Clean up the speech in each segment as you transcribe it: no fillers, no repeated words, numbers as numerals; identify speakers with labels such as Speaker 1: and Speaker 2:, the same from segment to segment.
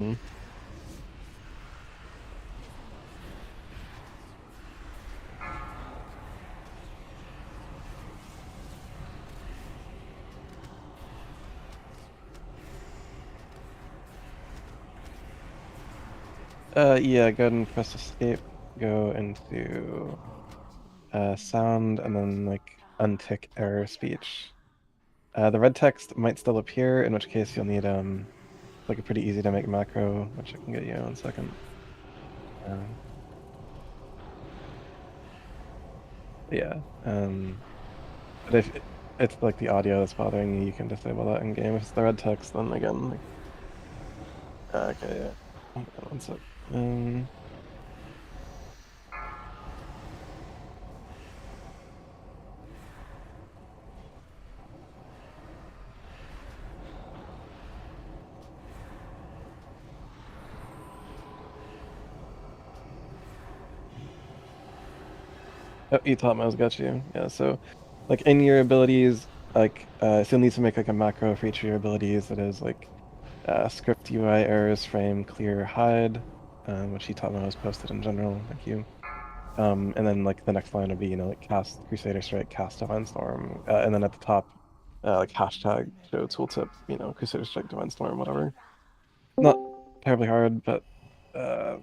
Speaker 1: Mm. Yeah, go ahead and press escape, go into sound, and then like untick error speech. The red text might still appear, in which case you'll need like a pretty easy to make macro, which I can get you in a second. Um, yeah. But if it's like the audio that's bothering you, you can disable that in game. If it's the red text, then again, like, okay, yeah. Hold on one sec. Oh, you taught mouse got you. Yeah, so like in your abilities, like so you'll need to make like a macro for each of your abilities that is like script UI errors frame clear hide, which he taught mouse posted in general. Thank you. And then like the next line would be like cast Crusader Strike, cast Divine Storm, and then at the top, like hashtag show tooltip, Crusader Strike, Divine Storm, whatever. Not terribly hard, but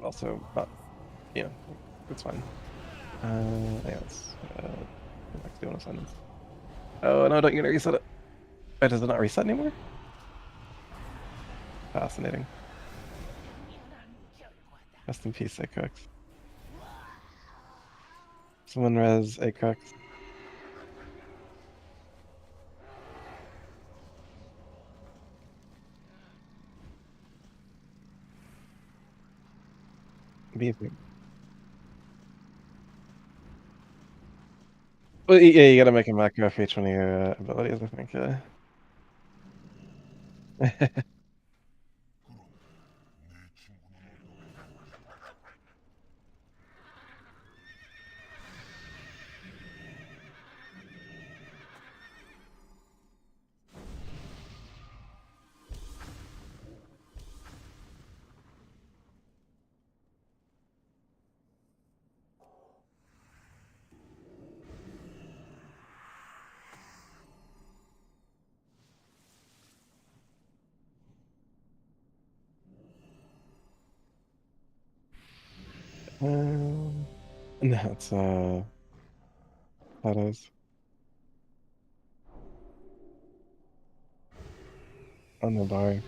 Speaker 1: also not, it's fine. Yeah, let's go back to doing assignments. Oh no, don't you gonna reset it? Wait, does it not reset anymore? Fascinating. Rest in peace, Acrux. Someone res Acrux. Beefy. Well, yeah, you gotta make a macro for each one of your abilities, I think. Yeah. Um, no, it's that is on the bar.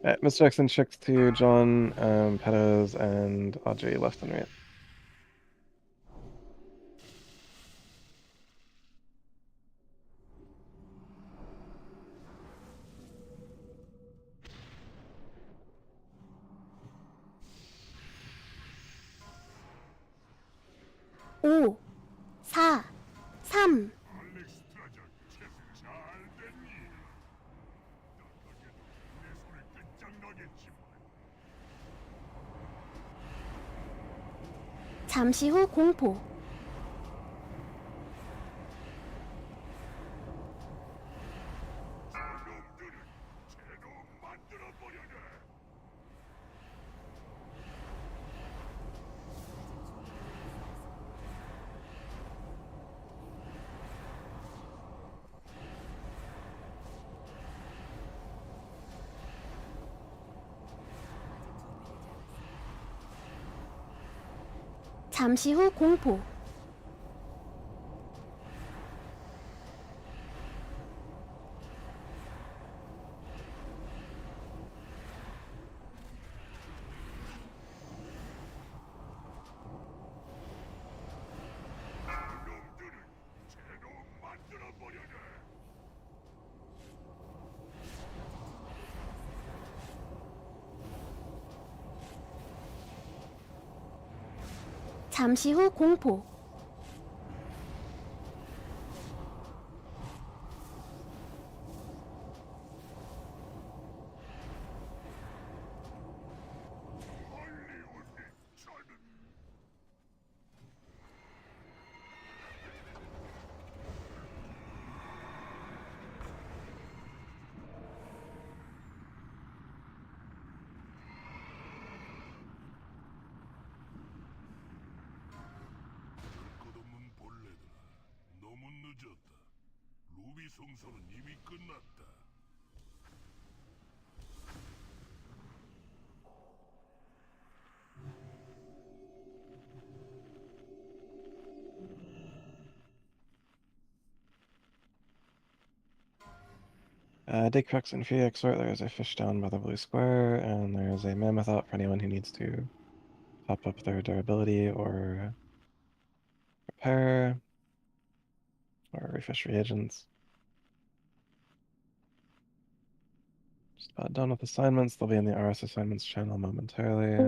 Speaker 1: Mr. Jackson checks to John, Pettos, and Audrey left and right.
Speaker 2: 오, 4, 3, 잠시 후 공포. 잠시 후 공포. 잠시 후 공포.
Speaker 3: 너무 늦었다. 루비 성소는 이미 끝났다.
Speaker 1: Dig Crux and Free Exort, there's a fish down by the blue square, and there's a mammoth out for anyone who needs to top up their durability or repair or refish reagents. Just about done with assignments. They'll be in the RS assignments channel momentarily.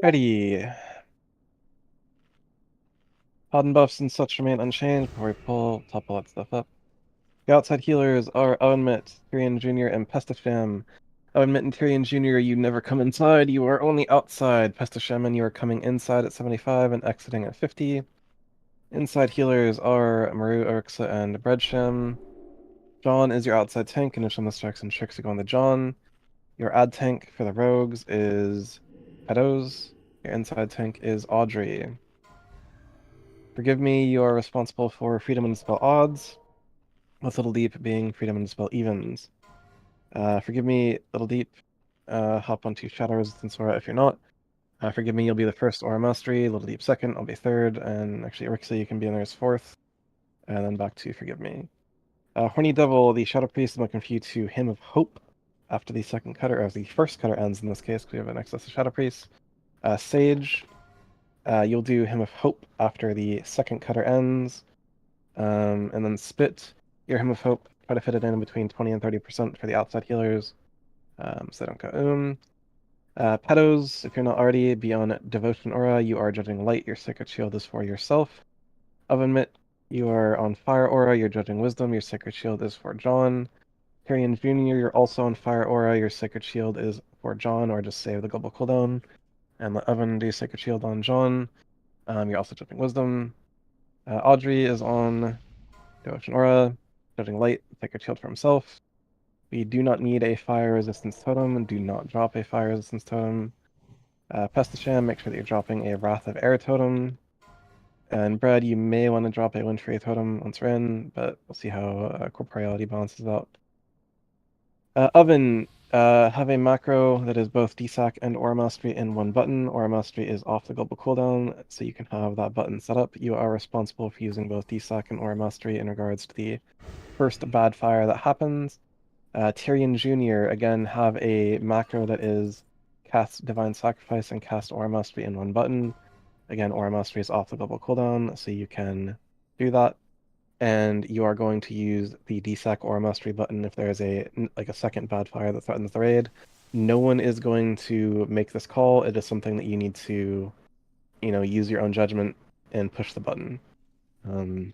Speaker 1: Ready. Pod buffs and such remain unchanged before we top all that stuff up. The outside healers are Owenmit, Tyrion Jr., and Pestasham. Owenmit and Tyrion Jr., you never come inside, you are only outside. Pestashaman, you are coming inside at 75 and exiting at 50. Inside healers are Maru, Urxa, and Breadsham. John is your outside tank, initial misstrikes and tricks to go on the John. Your ad tank for the rogues is Pedos. Your inside tank is Audrey. Forgive me, you are responsible for freedom and spell odds, with Little Deep being freedom and spell evens. Forgive me, Little Deep. Hop onto Shadow Resistance Aura if you're not. Forgive me, you'll be the first Aura Mastery, Little Deep second, I'll be third, and actually Urixa, you can be in there as fourth. And then back to Forgive me. Horny Devil, the Shadow Priest, will confuse you to Hymn of Hope after the second cutter, or the first cutter ends in this case, because we have an excess of Shadow Priest. Sage, you'll do Hymn of Hope after the second cutter ends. And then Spit, your Hymn of Hope, try to fit it in between 20 and 30% for the outside healers, so they don't go. Pedos, if you're not already, be on Devotion Aura, you are judging Light, your Sacred Shield is for yourself. Ovenmit, you are on Fire Aura, you're judging Wisdom, your Sacred Shield is for John. Tyrion Jr., you're also on Fire Aura, your Sacred Shield is for John, or just save the global cooldown. And let Oven do Sacred Shield on John. You're also judging Wisdom. Audrey is on Devotion Aura, judging Light, Sacred Shield for himself. We do not need a Fire Resistance Totem, and do not drop a Fire Resistance Totem. Pestasham, make sure that you're dropping a Wrath of Air Totem. And Brad, you may want to drop a Wintry Totem once we're in, but we'll see how Corporeality balances out. Oven, have a macro that is both DSAC and Aura Mastery in one button. Aura Mastery is off the global cooldown, so you can have that button set up. You are responsible for using both DSAC and Aura Mastery in regards to the first bad fire that happens. Tyrion Jr., again, have a macro that is cast Divine Sacrifice and cast Aura Mastery in one button. Again, Aura Mastery is off the global cooldown, so you can do that. and you are going to use the DSAC or Mastery button if there is a second bad fire that threatens the raid. No one is going to make this call. It is something that you need to, use your own judgment and push the button. We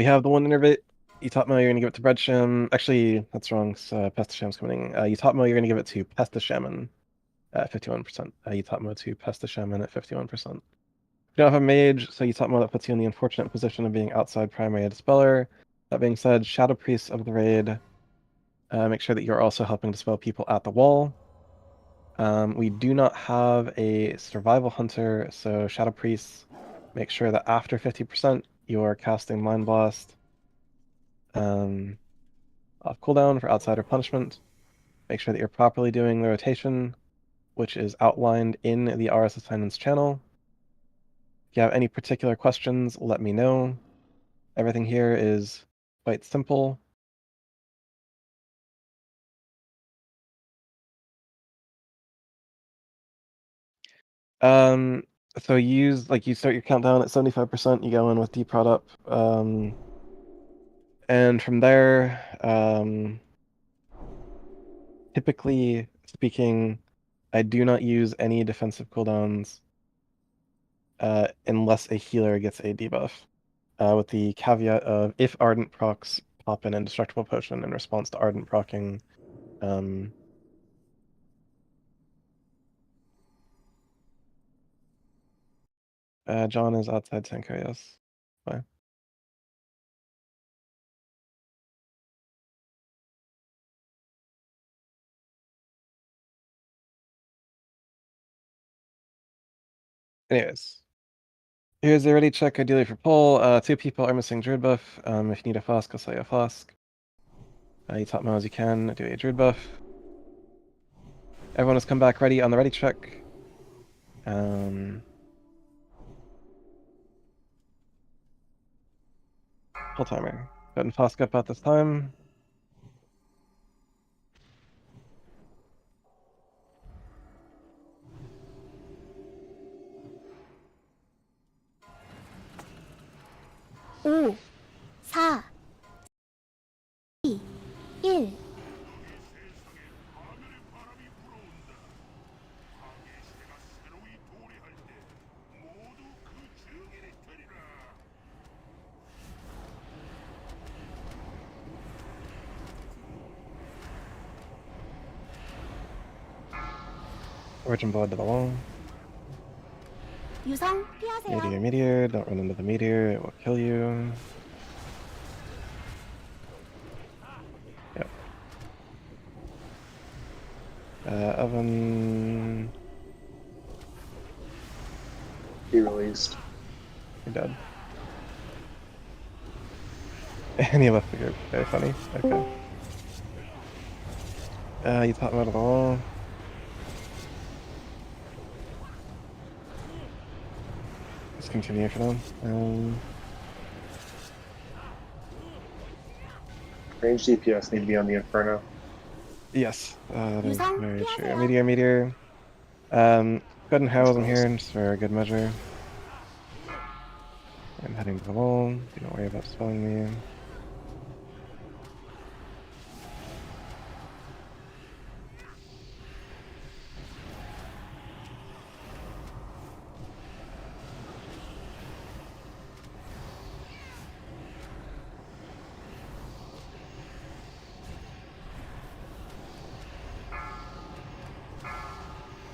Speaker 1: have the one innervate. You top mail, you're going to give it to Breadsham. Actually, that's wrong. Pestasham's coming. You top mail, you're going to give it to Pestashaman at 51%. You top mail to Pestashaman at 51%. You don't have a mage, so you top mail that puts you in the unfortunate position of being outside primary dispeller. That being said, Shadow Priests of the raid, make sure that you're also helping dispel people at the wall. We do not have a survival hunter, so Shadow Priests, make sure that after 50%, you're casting Mind Blast off cooldown for outsider punishment. Make sure that you're properly doing the rotation, which is outlined in the RS assignments channel. If you have any particular questions, let me know. Everything here is quite simple. So you start your countdown at 75%, you go in with D-Prod up, and from there, typically speaking, I do not use any defensive cooldowns unless a healer gets a debuff, with the caveat of if Ardent procs pop in Indestructible Potion in response to Ardent procking. John is outside Senko, yes. Bye. Anyways, here's the ready check, ideally for pull. 2 people are missing Druid buff. If you need a flask, I'll sell you a flask. You top mail as you can, do a Druid buff. Everyone has come back ready on the ready check. Full timer. Go ahead and flask up at this time.
Speaker 2: 오, 4, 2, 1.
Speaker 3: 하늘의 바람이 불어온다. 항해 시대가 새로이 도래할 때 모두 그 증인이 되리라.
Speaker 1: Origin blood to the wall.
Speaker 2: 유성 피하세요.
Speaker 1: Meteor. Don't run into the meteor, it will kill you. Yep. Oven.
Speaker 4: Be released.
Speaker 1: You're dead. And he left the group. Very funny. Okay. You top him out of the wall. Let's continue for now.
Speaker 4: Range DPS need to be on the Inferno.
Speaker 1: Yes, that is
Speaker 2: 유성
Speaker 1: very true.
Speaker 2: 피하세요.
Speaker 1: Meteor. Go ahead and house him here, just for good measure. I'm heading to the wall. Do not worry about spelling me.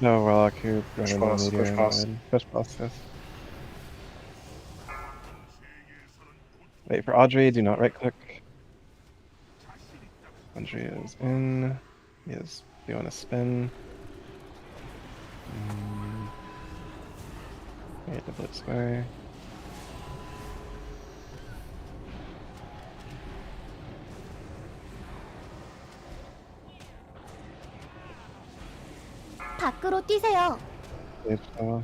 Speaker 1: No, Warlock, you're running the
Speaker 4: Push
Speaker 1: meteor.
Speaker 4: boss.
Speaker 1: Push boss, yes. Wait for Audrey, do not right click. Audrey is in. He is doing a spin. Wait, the blitz square.
Speaker 2: 밖으로 뛰세요.
Speaker 1: Blitz, yeah.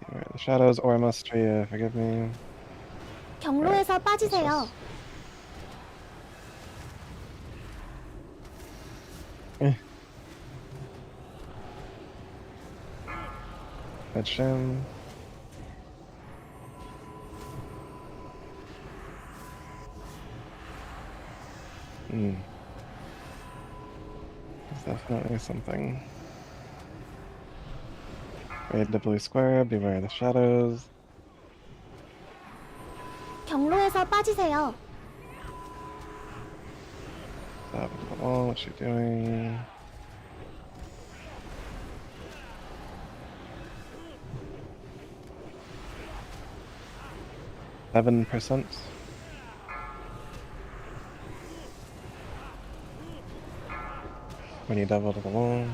Speaker 1: Alright, the shadows or Mastery, forgive me.
Speaker 2: 경로에서 빠지세요.
Speaker 1: Red Shim. Hmm. There's definitely something. Raid the blue square, beware the shadows.
Speaker 2: 경로에서 빠지세요.
Speaker 1: Stop at the wall, what you doing? %. When you double to the wall.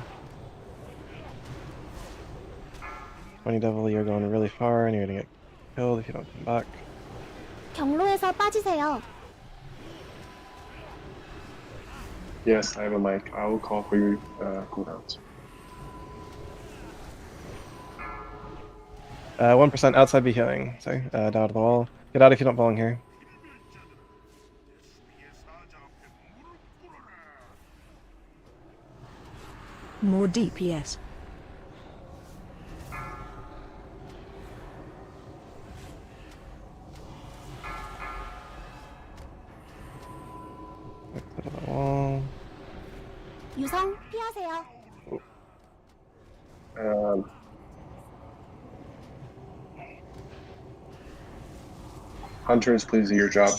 Speaker 1: When you double, you're going really far and you're gonna get killed if you don't come back.
Speaker 2: 경로에서 빠지세요.
Speaker 4: Yes, I have a mic. I will call for your cooldowns.
Speaker 1: 1% outside be healing. Sorry, down to the wall. Get out if you don't belong here.
Speaker 3: 수비의 사자 앞에 무릎 꿇어라.
Speaker 5: More DPS.
Speaker 1: Back to the wall.
Speaker 2: 유성 피하세요.
Speaker 4: Hunters, please do your job.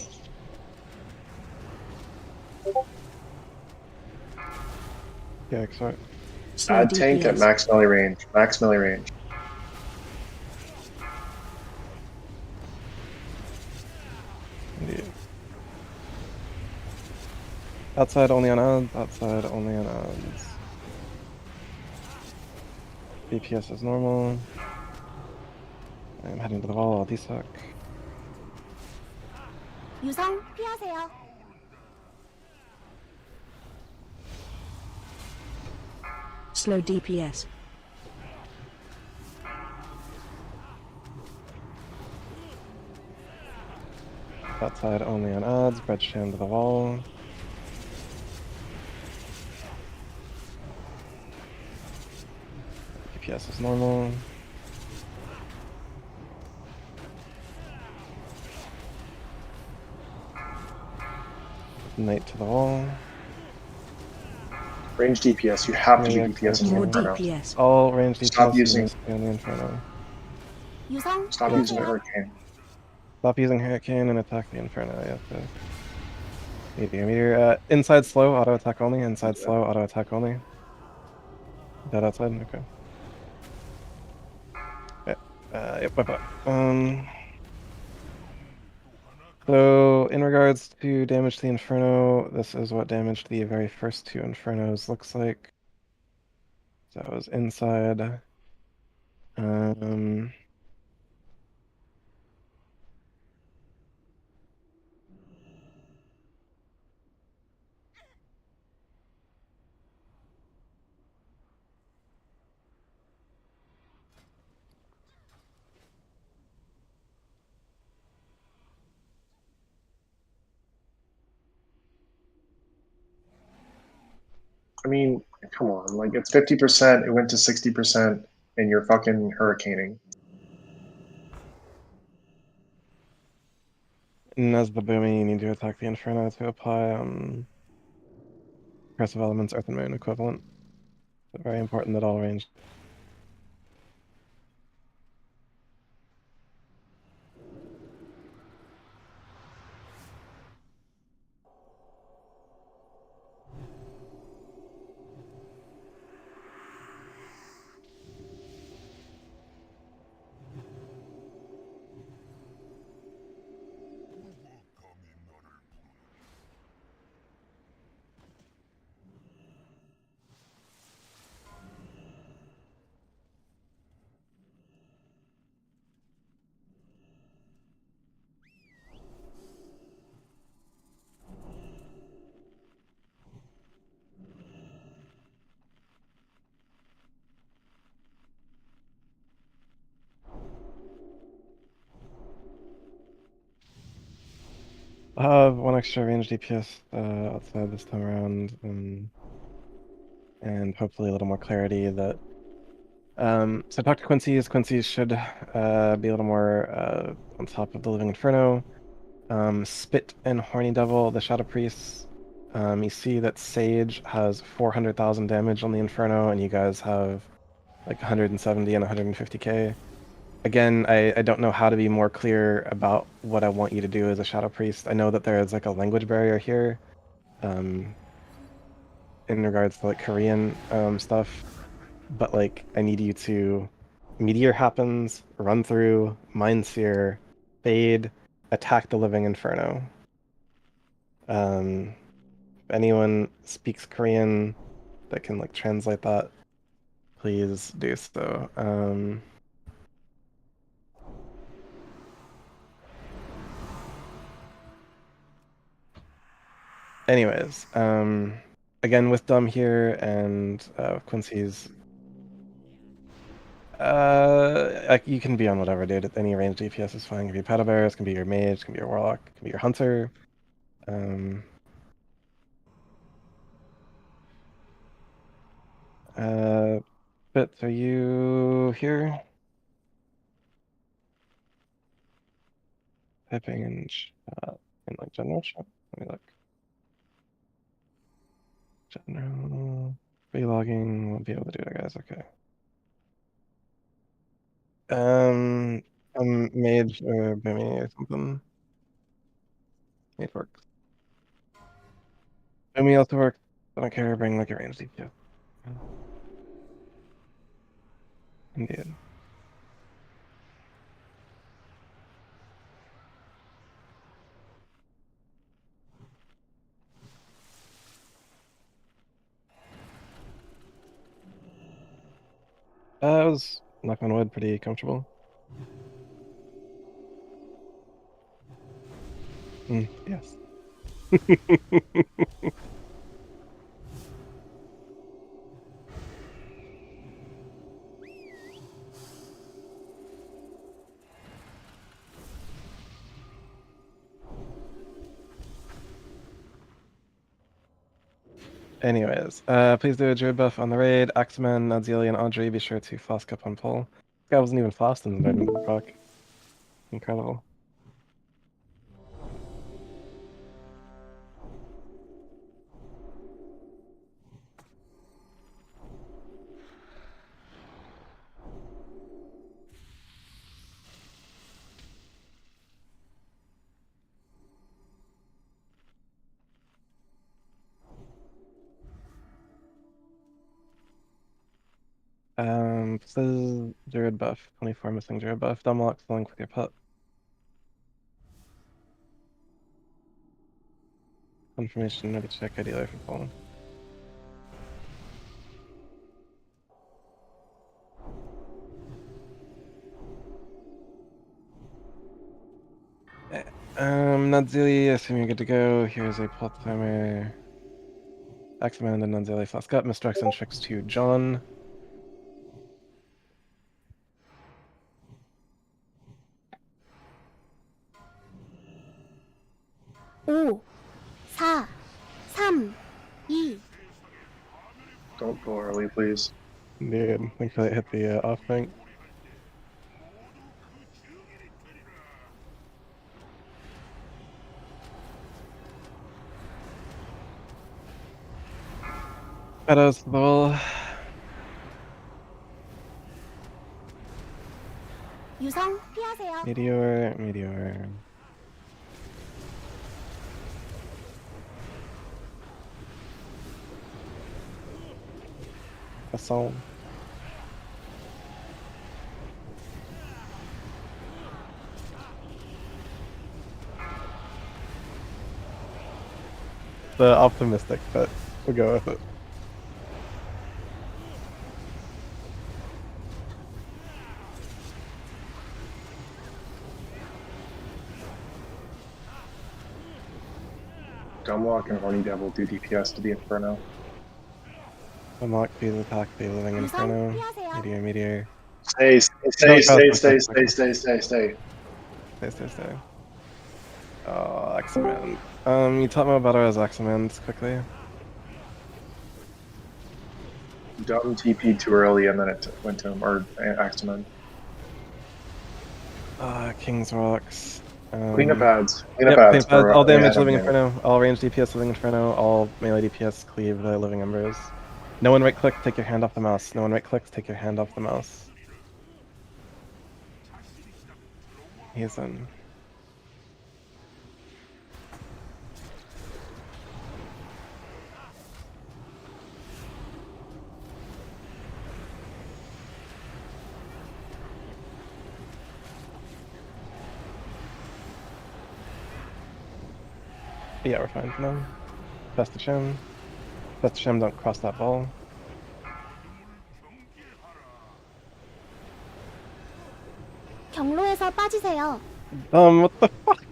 Speaker 1: Yeah, sorry.
Speaker 5: Slow
Speaker 4: Add tank at
Speaker 5: DPS.
Speaker 4: max melee range. Max melee range.
Speaker 1: Indeed. Outside only on odds. Outside only on odds. BPS is normal. I'm heading to the wall. I'll desuck.
Speaker 2: 유성 피하세요.
Speaker 5: Slow DPS.
Speaker 1: Outside only on odds. Bridge down to the wall. BPS is normal. Knight to the wall.
Speaker 4: Range DPS. You have to
Speaker 1: Yeah,
Speaker 4: be DPS in the
Speaker 5: More
Speaker 4: Inferno.
Speaker 5: DPS.
Speaker 1: All range
Speaker 4: Stop
Speaker 1: DPS
Speaker 4: using-
Speaker 1: must be on the Inferno.
Speaker 2: 유성
Speaker 4: Stop using a
Speaker 2: 피하세요.
Speaker 4: hurricane.
Speaker 1: Stop using Hurricane and attack the Inferno. You have to. Meteor. Inside slow, auto attack only. Inside slow, auto attack only. Dead outside? Okay. Yep, whip up. So, in regards to damage to the Inferno, this is what damage to the very first two Infernos looks like. So it was inside.
Speaker 4: I mean, come on. Like, it's 50%. It went to 60%, and you're fucking hurricaning.
Speaker 1: And as the booming, you need to attack the Inferno to apply Progressive Elements Earth and Moon equivalent. So very important that all ranged.
Speaker 3: 감히 나를 부르.
Speaker 1: I'll have one extra range DPS outside this time around, and hopefully a little more clarity that So talk to Quincy's. Quincy's should be a little more on top of the Living Inferno. Spit and Horny Devil, the Shadow Priests. You see that Sage has 400,000 damage on the Inferno, and you guys have like 170 and 150k. Again, I don't know how to be more clear about what I want you to do as a Shadow Priest. I know that there is like a language barrier here, in regards to like Korean stuff, but like I need you to Meteor happens, run through, Mind Seer, fade, attack the Living Inferno. If anyone speaks Korean that can like translate that, please do so. Anyways, again with Dumb here and Quincy's, like you can be on whatever, dude. Any ranged DPS is fine. It can be Paddle Bears, can be your Mage, can be your Warlock, can be your Hunter. Bits, are you here? Typing in chat, in like general chat. Let me look. General relogging, won't be able to do that, guys. Okay. Mage or Boomy or something. Mage works. Boomy also works. I don't care. Bring like your range DPS. Indeed. It was, knock on wood, pretty comfortable. Yes. Anyways, please do a druid buff on the raid. Axeman, Nadzili, and Audrey, be sure to flask up on pull. This guy wasn't even flashed in the proc. Incredible. This is druid buff. 24 missing druid buff. Dumblock, link with your pup. Confirmation, ready to check ID life and fallen. Nadzili, assume you're good to go. Here's a plot timer. Axeman and Nadzili flask up. Mr. X and tricks to John.
Speaker 2: 5, 4, 3, 2.
Speaker 4: Don't go early, please.
Speaker 1: Dude, thankfully it hit the off bank. Shadows to the wall.
Speaker 2: 유성 피하세요.
Speaker 1: Meteor, meteor. Assault. The optimistic, but we'll go with it.
Speaker 4: Dumblock and Horny Devil do DPS to the Inferno.
Speaker 1: Unlock, please attack the Living Inferno. Meteor, meteor.
Speaker 4: Stay.
Speaker 1: Stay. Oh, Axeman. You taught me about our Axemans quickly.
Speaker 4: Dumb TP too early and then it went to him, or axed him in.
Speaker 1: King's Rocks.
Speaker 4: Clean up ads. Clean up
Speaker 1: Yep,
Speaker 4: ads
Speaker 1: clean up ads, all
Speaker 4: way
Speaker 1: damage,
Speaker 4: ahead of
Speaker 1: Living
Speaker 4: me.
Speaker 1: Inferno, all range DPS, Living Inferno, all melee DPS, cleave the Living Embers. No one right click, take your hand off the mouse. No one right clicks, take your hand off the mouse. He's in. Yeah, we're fine for now. Best of Shem. Best of Shem, don't cross that ball.
Speaker 2: 경로에서 빠지세요.
Speaker 1: What the fuck?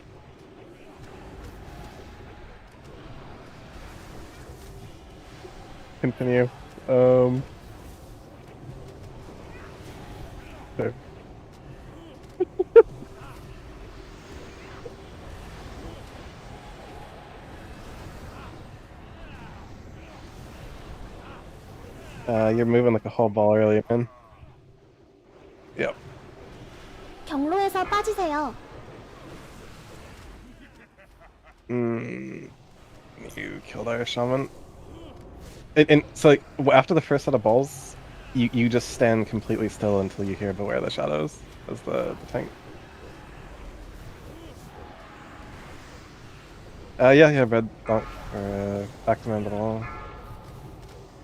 Speaker 1: Continue. Sure. You're moving like a whole ball earlier, man. Yep.
Speaker 2: 경로에서 빠지세요.
Speaker 1: You killed our shaman. And so like after the first set of balls, you just stand completely still until you hear Beware the Shadows as the tank. Yeah, red donk or Actman to the wall.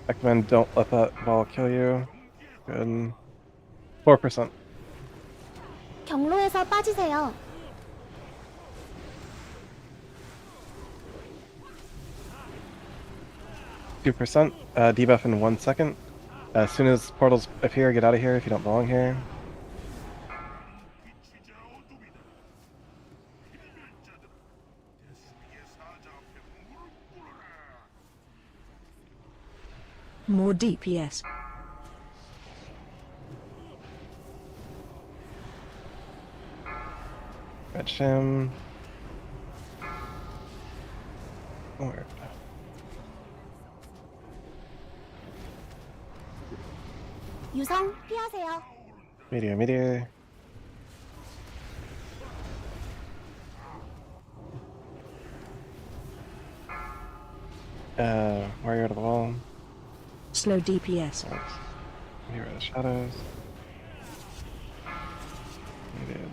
Speaker 1: Actman, don't let that ball kill you. Good. 4%.
Speaker 2: 경로에서 빠지세요.
Speaker 1: 2%. Debuff in 1 second. As soon as portals appear, get out of here if you don't belong here.
Speaker 3: 빛이자 어둠이다. 필면자들아, 대수의 사자 앞에 무릎 꿇어라.
Speaker 5: More DPS.
Speaker 1: Red Shim. Where?
Speaker 2: 유성 피하세요.
Speaker 1: Meteor. Warrior to the wall.
Speaker 5: Slow DPS.
Speaker 1: Here are the shadows. Meteor.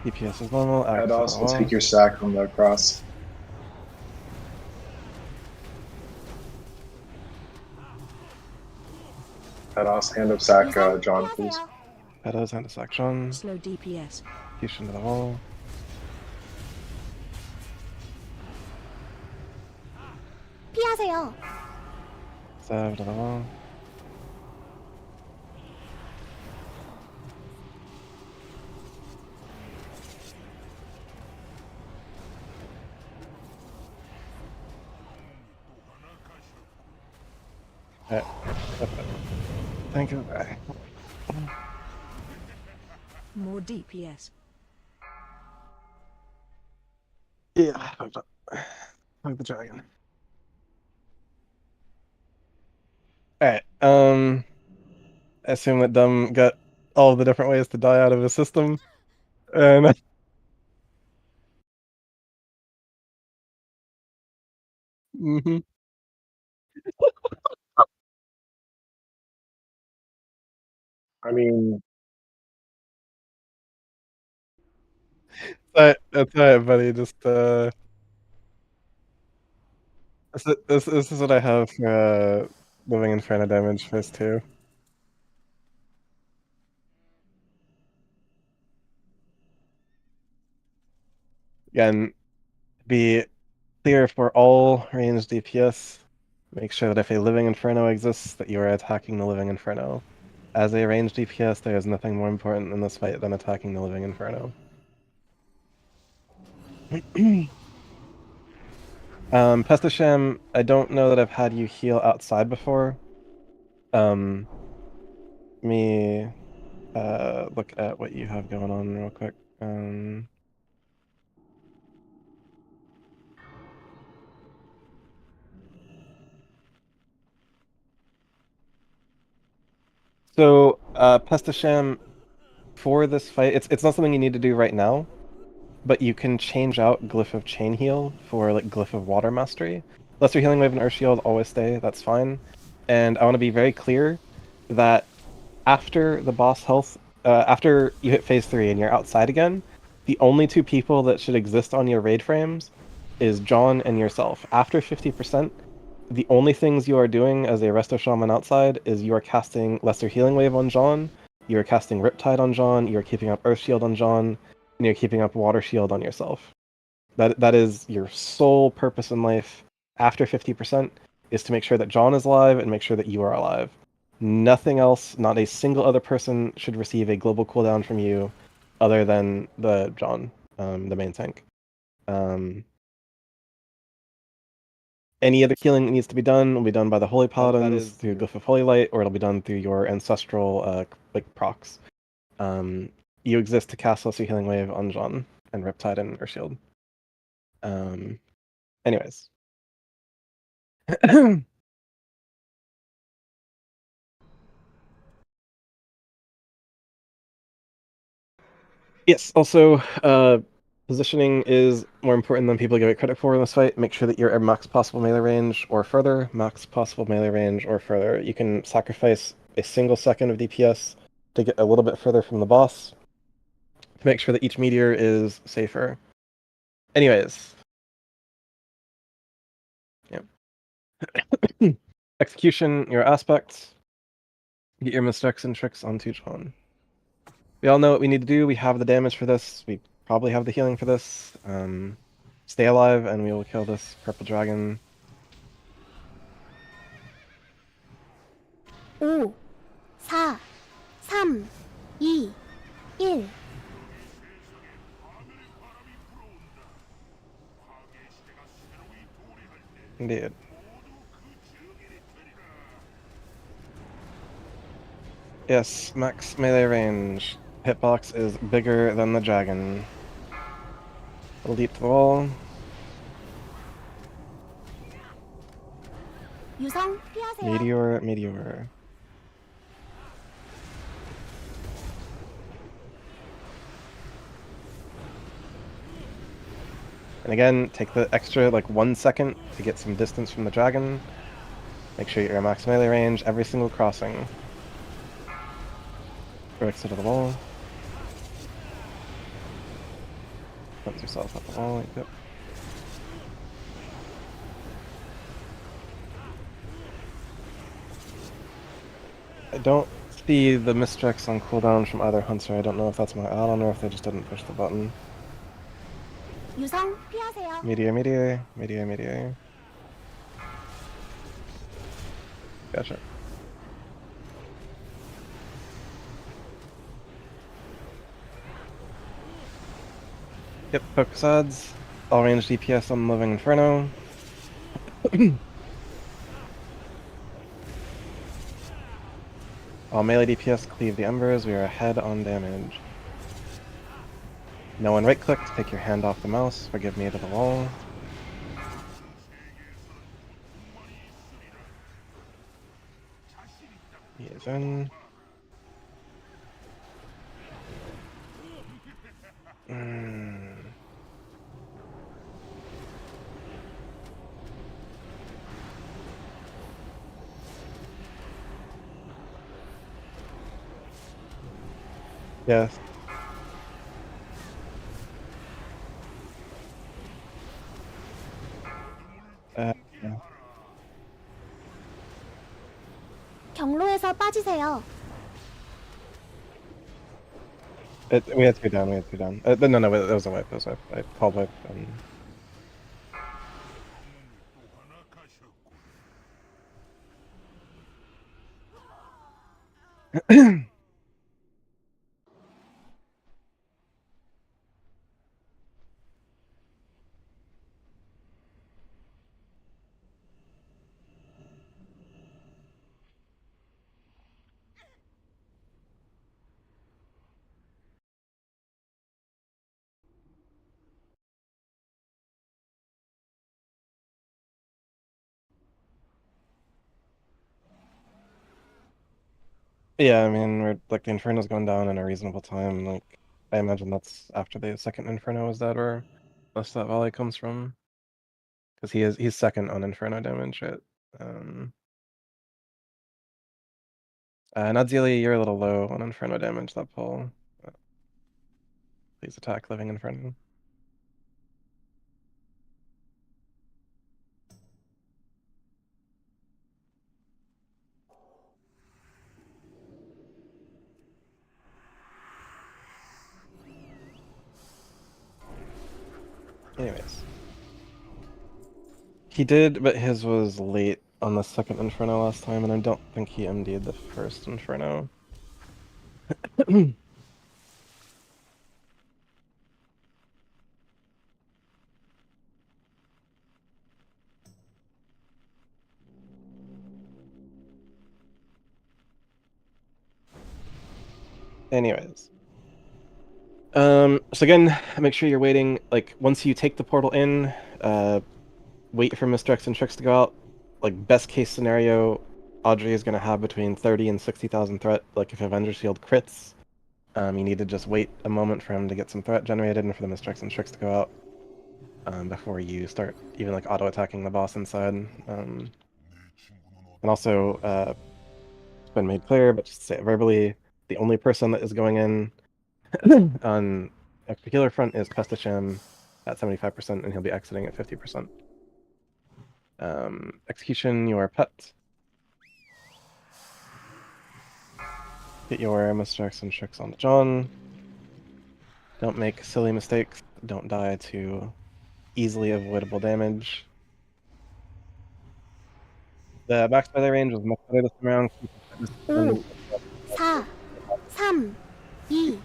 Speaker 1: DPS is normal. Axe
Speaker 4: I'd
Speaker 1: to the
Speaker 4: also
Speaker 1: wall.
Speaker 4: take your sack from the cross. I'd also hand up sack
Speaker 2: 유성
Speaker 4: John, please.
Speaker 2: 피하세요.
Speaker 1: Shadows and a section.
Speaker 5: Slow DPS.
Speaker 1: Fusion to the wall.
Speaker 2: 피하세요.
Speaker 1: Salve to the wall. Alright. Thank you.
Speaker 5: More DPS.
Speaker 1: Yeah, hug the dragon. Alright, I assume that Dumb got all the different ways to die out of his system. And Mhm.
Speaker 4: I mean,
Speaker 1: That's alright, buddy. Just this is what I have for Living Inferno damage first two. Again, be clear for all ranged DPS. Make sure that if a Living Inferno exists, that you are attacking the Living Inferno. As a ranged DPS, there is nothing more important in this fight than attacking the Living Inferno. Pestisham, I don't know that I've had you heal outside before. Me look at what you have going on real quick. So, Pestisham, for this fight, it's not something you need to do right now, but you can change out Glyph of Chain Heal for like Glyph of Water Mastery. Lesser Healing Wave and Earth Shield always stay, that's fine. And I want to be very clear that after the boss health, after you hit phase 3 and you're outside again, the only two people that should exist on your raid frames is John and yourself. After 50%, the only things you are doing as a Resto Shaman outside is you are casting Lesser Healing Wave on John, you are casting Riptide on John, you are keeping up Earth Shield on John, and you're keeping up Water Shield on yourself. That is your sole purpose in life after 50% is to make sure that John is alive and make sure that you are alive. Nothing else, not a single other person should receive a global cooldown from you other than the John, the main tank. Any other healing that needs to be done will be done by the Holy Paladins through Glyph of Holy Light, or it'll be done through your ancestral like procs. You exist to cast Lesser Healing Wave on John and Riptide and Urshield. Anyways. Yes, also, positioning is more important than people give it credit for in this fight. Make sure that you're at max possible melee range or further. Max possible melee range or further. You can sacrifice a single second of DPS to get a little bit further from the boss to make sure that each meteor is safer. Anyways. Yeah. Execution, your aspects. Get your mistakes and tricks onto John. We all know what we need to do. We have the damage for this. We probably have the healing for this. Stay alive, and we will kill this purple dragon.
Speaker 2: 5, 4, 3, 2, 1.
Speaker 1: Indeed. Yes, max melee range. Hitbox is bigger than the dragon. We'll leap the wall.
Speaker 2: 유성 피하세요.
Speaker 1: Meteor, meteor. And again, take the extra like 1 second to get some distance from the dragon. Make sure you're at max melee range every single crossing. Go exit to the wall. Put yourself at the wall. Yep. I don't see the mistricks on cooldown from either hunter. I don't know if that's my add-on or if they just didn't push the button.
Speaker 2: 유성 피하세요.
Speaker 1: Meteor, meteor, meteor, meteor. Gotcha. Yep, focus odds. All range DPS on Living Inferno. All melee DPS cleave the embers. We are ahead on damage. No one right click to take your hand off the mouse. Forgive me to the wall. He is in. Yes. Yeah.
Speaker 2: 경로에서 빠지세요.
Speaker 1: We had 2 down, we had 2 down. No, no, that was a wipe, that was a wipe. I called wipe. Yeah, I mean, we're like the Inferno's going down in a reasonable time. Like, I imagine that's after the second Inferno is dead, where most of that volley comes from. Because he's second on Inferno damage, right? Um, Nadzili, you're a little low on Inferno damage, that pull. Please attack Living Inferno. Anyways. He did, but his was late on the second Inferno last time, and I don't think he MD'd the first Inferno. Anyways. So again, make sure you're waiting, like, once you take the portal in, wait for Mr. X and Trix to go out. Like, best case scenario, Audrey is going to have between 30 and 60,000 threat. Like, if Avengers Shield crits, you need to just wait a moment for him to get some threat generated and for the Mr. X and Trix to go out before you start even, like, auto-attacking the boss inside. And also, it's been made clear, but just to say it verbally, the only person that is going in on a particular front is Pestisham at 75%, and he'll be exiting at 50%. Execution, your pet. Get your Mr. X and Trix on the John. Don't make silly mistakes. Don't die to easily avoidable damage. The max melee range was much better this time around.
Speaker 2: 5, 4, 3, 2,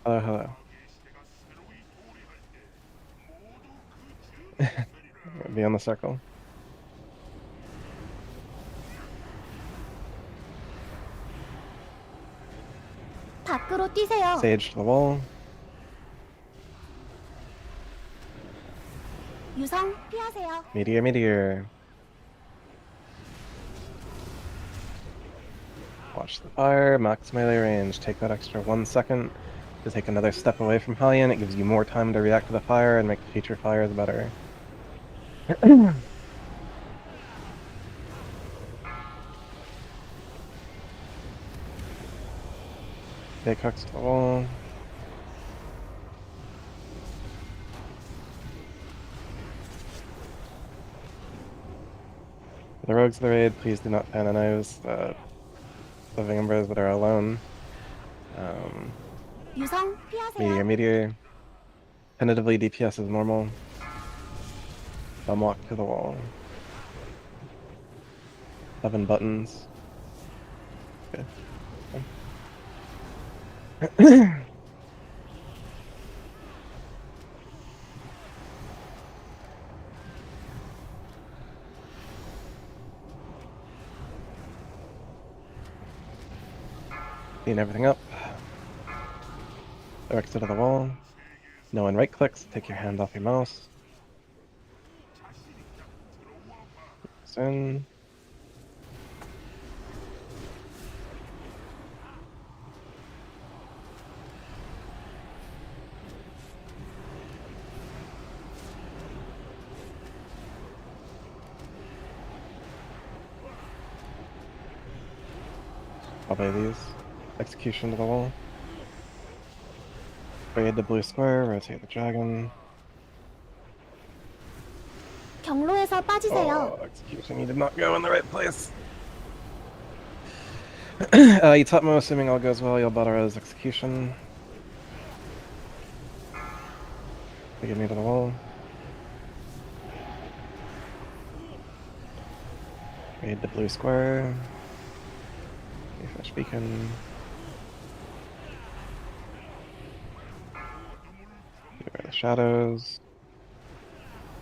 Speaker 1: Hello, hello. Be on the circle.
Speaker 2: 밖으로 뛰세요.
Speaker 1: Sage to the wall.
Speaker 2: 유성 피하세요.
Speaker 1: Meteor, meteor. Watch the fire. Max melee range. Take that extra 1 second to take another step away from Hellion. It gives you more time to react to the fire and make future fires better. Big hooks to the wall. For the rogues of the raid, please do not canonize the living embers that are alone.
Speaker 2: 유성 피하세요.
Speaker 1: Meteor, meteor. Tentatively, DPS is normal. Thumb lock to the wall. 7 buttons. Okay. Clean everything up. Exit to the wall. No one right clicks. Take your hand off your mouse. In. I'll play these. Execution to the wall. Raid the blue square, rotate the dragon.
Speaker 2: 경로에서 빠지세요.
Speaker 1: Oh, execution, you did not go in the right place. Utapmo, assuming all goes well, you'll Badaro's execution. Get me to the wall. Raid the blue square. Refresh beacon. Beware the shadows.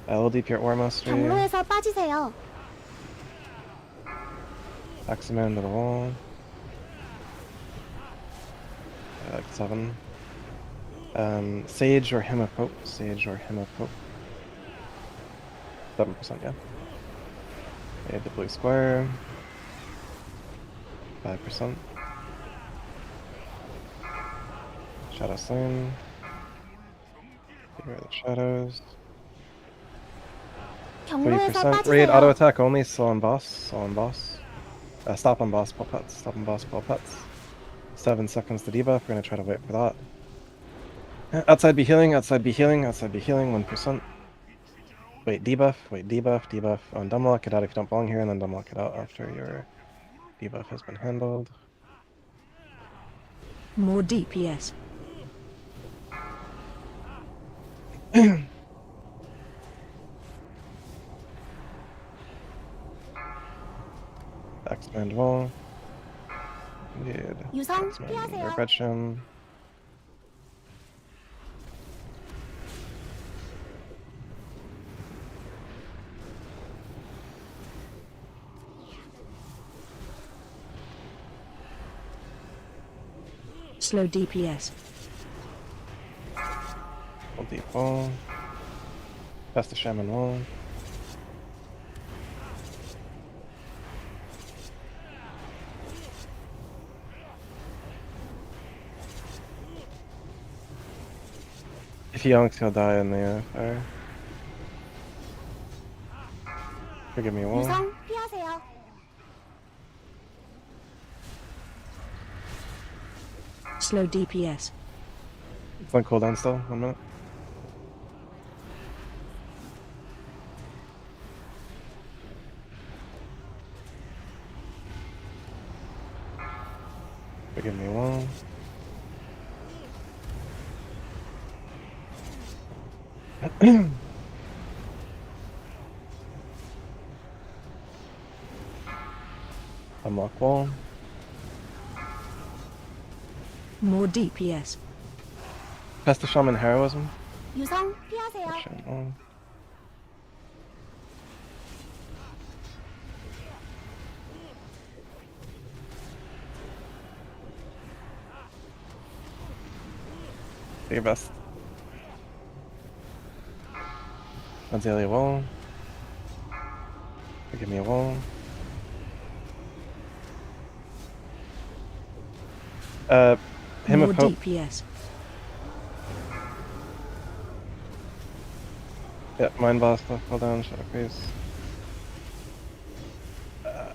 Speaker 1: LD Pure War Mastery.
Speaker 2: 경로에서 빠지세요.
Speaker 1: Axeman to the wall. Like 7. Sage or Hymn of Hope. Sage or Hymn of Hope. 7%, yeah. Raid the blue square. 5%. Shadow Slain. Here are the shadows.
Speaker 2: 경로에서
Speaker 1: 3%. Raid auto
Speaker 2: 빠지세요.
Speaker 1: attack only. Slow on boss. Slow on boss. Stop on boss. Pull pets. Stop on boss. Pull pets. 7 seconds to debuff. We're gonna try to wait for that. Outside be healing. Outside be healing. Outside be healing. 1%. Wait debuff. Wait debuff. Debuff on dumblock. It out if you don't belong here, and then dumblock it out after your debuff has been handled.
Speaker 5: More DPS.
Speaker 1: Expand wall. Indeed.
Speaker 2: 유성
Speaker 1: Expand
Speaker 2: 피하세요.
Speaker 1: Rebetchum.
Speaker 5: Slow DPS.
Speaker 1: Full deep wall. Pass the shaman wall. If he yonks, he'll die in the fire. Forgive me, wall.
Speaker 2: 유성 피하세요.
Speaker 5: Slow DPS.
Speaker 1: It's on cooldown still. 1 minute. Forgive me, wall. Unlock wall.
Speaker 5: More DPS.
Speaker 1: Pass the shaman heroism.
Speaker 2: 유성 피하세요.
Speaker 1: Shaman wall. Do your best. Azalea wall. Forgive me a wall. Hymn
Speaker 5: More
Speaker 1: of Hope.
Speaker 5: DPS.
Speaker 1: Yeah, Mind Blast, fall down, Shadow Priest.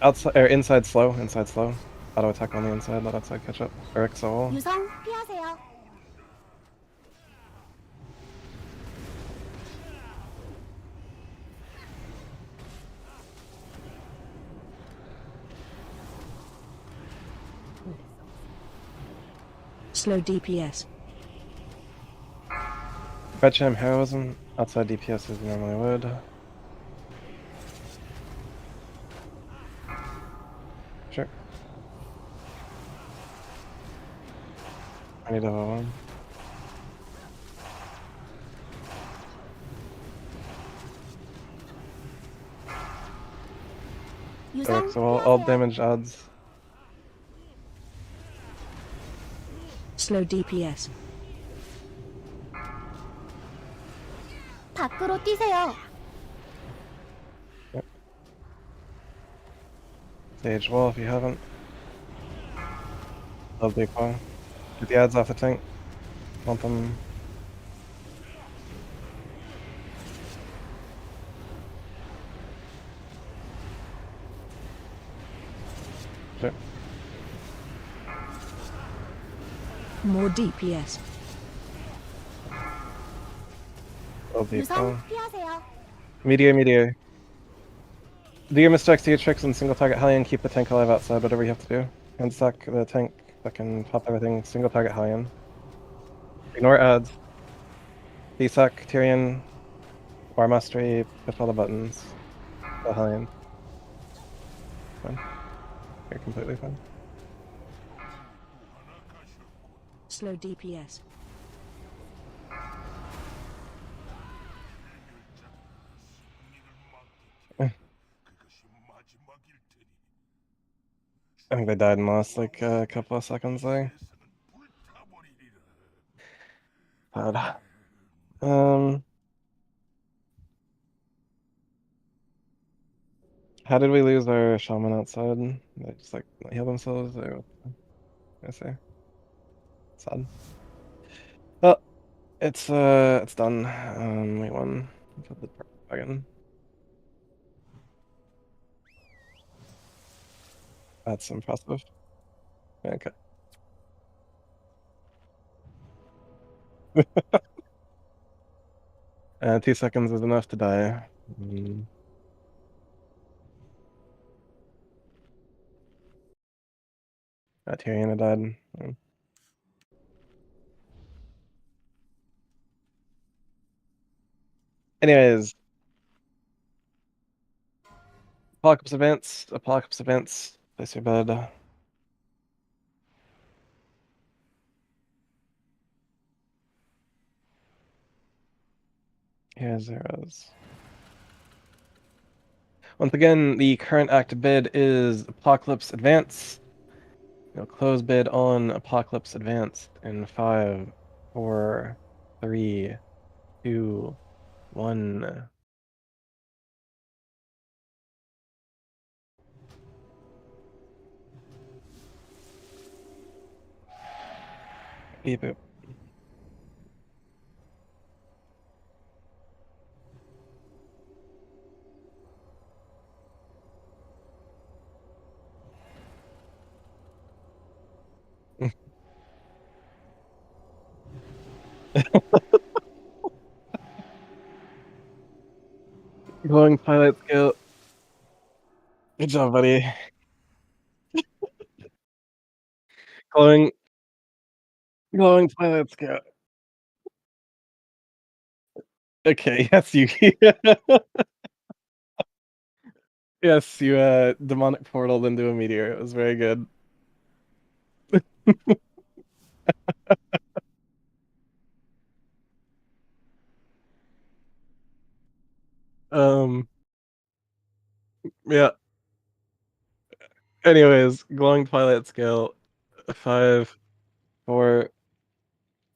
Speaker 1: Outside, or inside slow, inside slow. Auto attack on the inside, let outside catch up. Eric Soul.
Speaker 2: 유성 피하세요.
Speaker 5: Slow DPS.
Speaker 1: Fetch him heroism, outside DPS as you normally would. Sure. I need to have one.
Speaker 2: 유성
Speaker 1: Eric Soul, all
Speaker 2: 피하세요.
Speaker 1: damage odds.
Speaker 5: Slow DPS.
Speaker 2: 밖으로 뛰세요.
Speaker 1: Sage wall if you haven't. Love big wall. Get the ads off the tank. Want them. Sure.
Speaker 5: More DPS.
Speaker 1: Love big wall.
Speaker 2: 유성 피하세요.
Speaker 1: Meteor, meteor. Do your mistakes, do your tricks, and single target Hellion. Keep the tank alive outside, whatever you have to do. And stack the tank, fucking pop everything. Single target Hellion. Ignore ads. DSAC, Tyrion, War Mastery, push all the buttons. The Hellion. Fine. You're completely fine.
Speaker 5: Slow DPS.
Speaker 3: 그것이 마지막일 테니
Speaker 1: I think they died in the last like a couple of seconds there.
Speaker 3: 불타버리리라.
Speaker 1: Bad. How did we lose our shaman outside? They just like heal themselves or what? I say. Sad. Well, it's done. We won. Killed the dragon. That's impressive. Okay. 2 seconds is enough to die. Tyrion died. Anyways, apocalypse events. Apocalypse events. Place your bed. Here's zeros. Once again, the current active bid is Apocalypse Advance. We'll close bid on Apocalypse Advance in 5, 4, 3, 2, 1. Beep boop. Glowing Twilight Scale. Good job, buddy. Glowing, glowing Twilight Scale. Okay, yes, you. Yes, you demonic portaled into a meteor. It was very good. Um, yeah. Anyways, glowing Twilight Scale. 5, 4,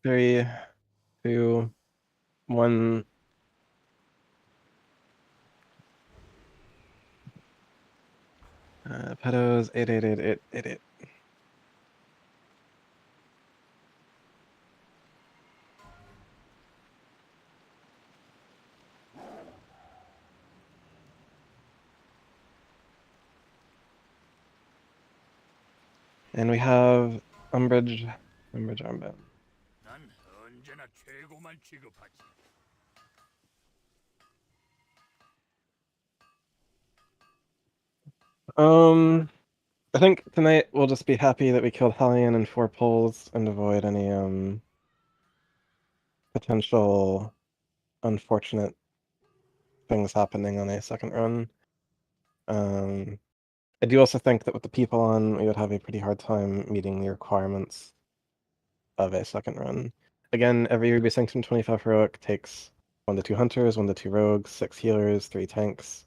Speaker 1: 3, 2, 1. Pedos 888888. And we have Umbrage armband.
Speaker 3: 난 언제나 최고만 취급하지.
Speaker 1: I think tonight we'll just be happy that we killed Hellion in 4 pulls and avoid any potential unfortunate things happening on a second run. I do also think that with the people on, we would have a pretty hard time meeting the requirements of a second run. Again, every Ruby Sanctum 25 heroic takes 1 to 2 hunters, 1 to 2 rogues, 6 healers, 3 tanks,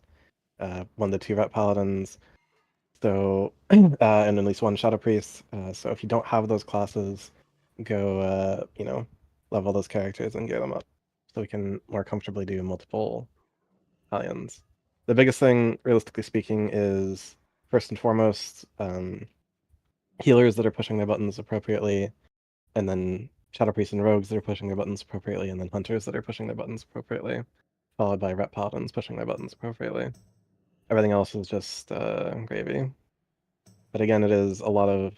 Speaker 1: 1 to 2 ret paladins. So, and at least 1 shadow priest. So if you don't have those classes, go, level those characters and gear them up, so we can more comfortably do multiple Hellions. The biggest thing, realistically speaking, is first and foremost healers that are pushing their buttons appropriately, and then shadow priests and rogues that are pushing their buttons appropriately, and then hunters that are pushing their buttons appropriately, followed by ret paladins pushing their buttons appropriately. Everything else is just gravy. But again, it is a lot of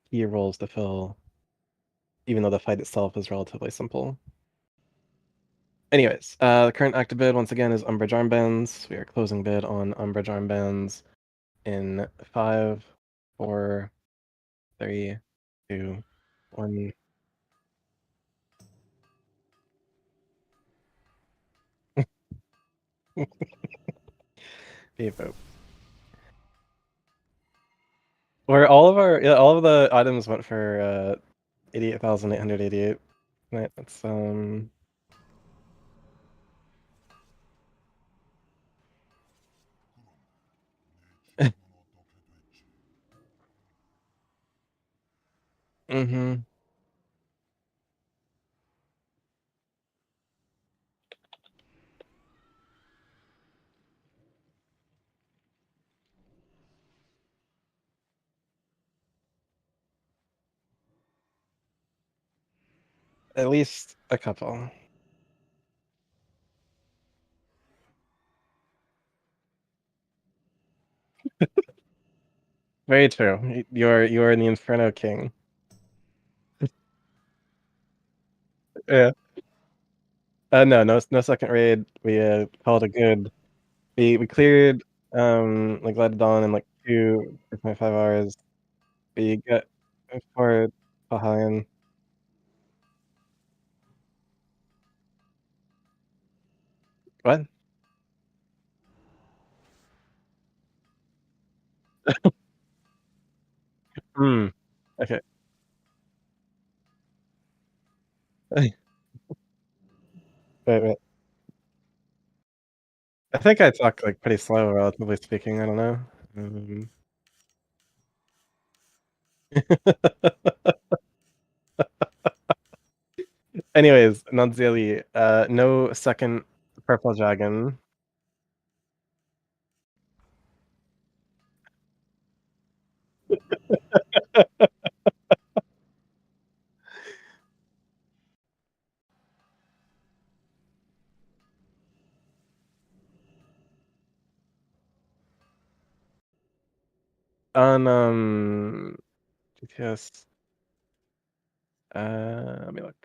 Speaker 1: key roles to fill, even though the fight itself is relatively simple. Anyways, the current active bid, once again, is Umbrage Armbands. We are closing bid on Umbrage Armbands in 5, 4, 3, 2, 1. Beep boop. Where all of the items went for 88,888. Right, that's mm-hmm. At least a couple. Very true. You're the Inferno King. Yeah. No second raid. We called it good. We cleared like Light of Dawn in like 2.5 hours. We got for Bahayan. What? Hmm. Okay. Wait. I think I talk like pretty slow, relatively speaking. I don't know. Anyways, Nunziali, no second purple dragon. On GTS. Let me look.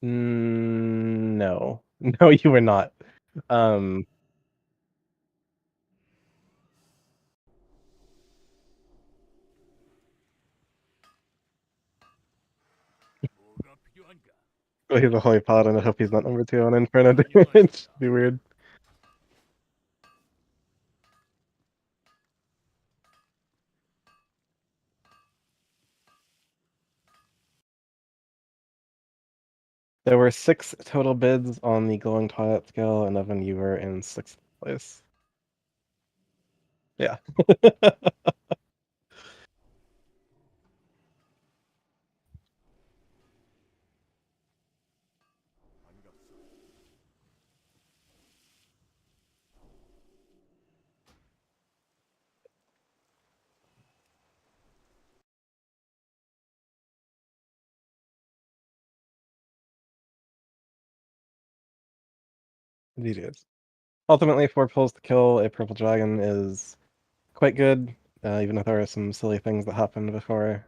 Speaker 1: No. No, you were not. Um
Speaker 3: 뭐가 필요한가?
Speaker 1: well, he's a holy paladin. I hope he's not number 2 on Inferno damage. Be weird. There were 6 total bids on the glowing toilet scale, and Evan, you were in 6th place. Yeah. GG's. Ultimately, 4 pulls to kill a purple dragon is quite good, even if there are some silly things that happened before.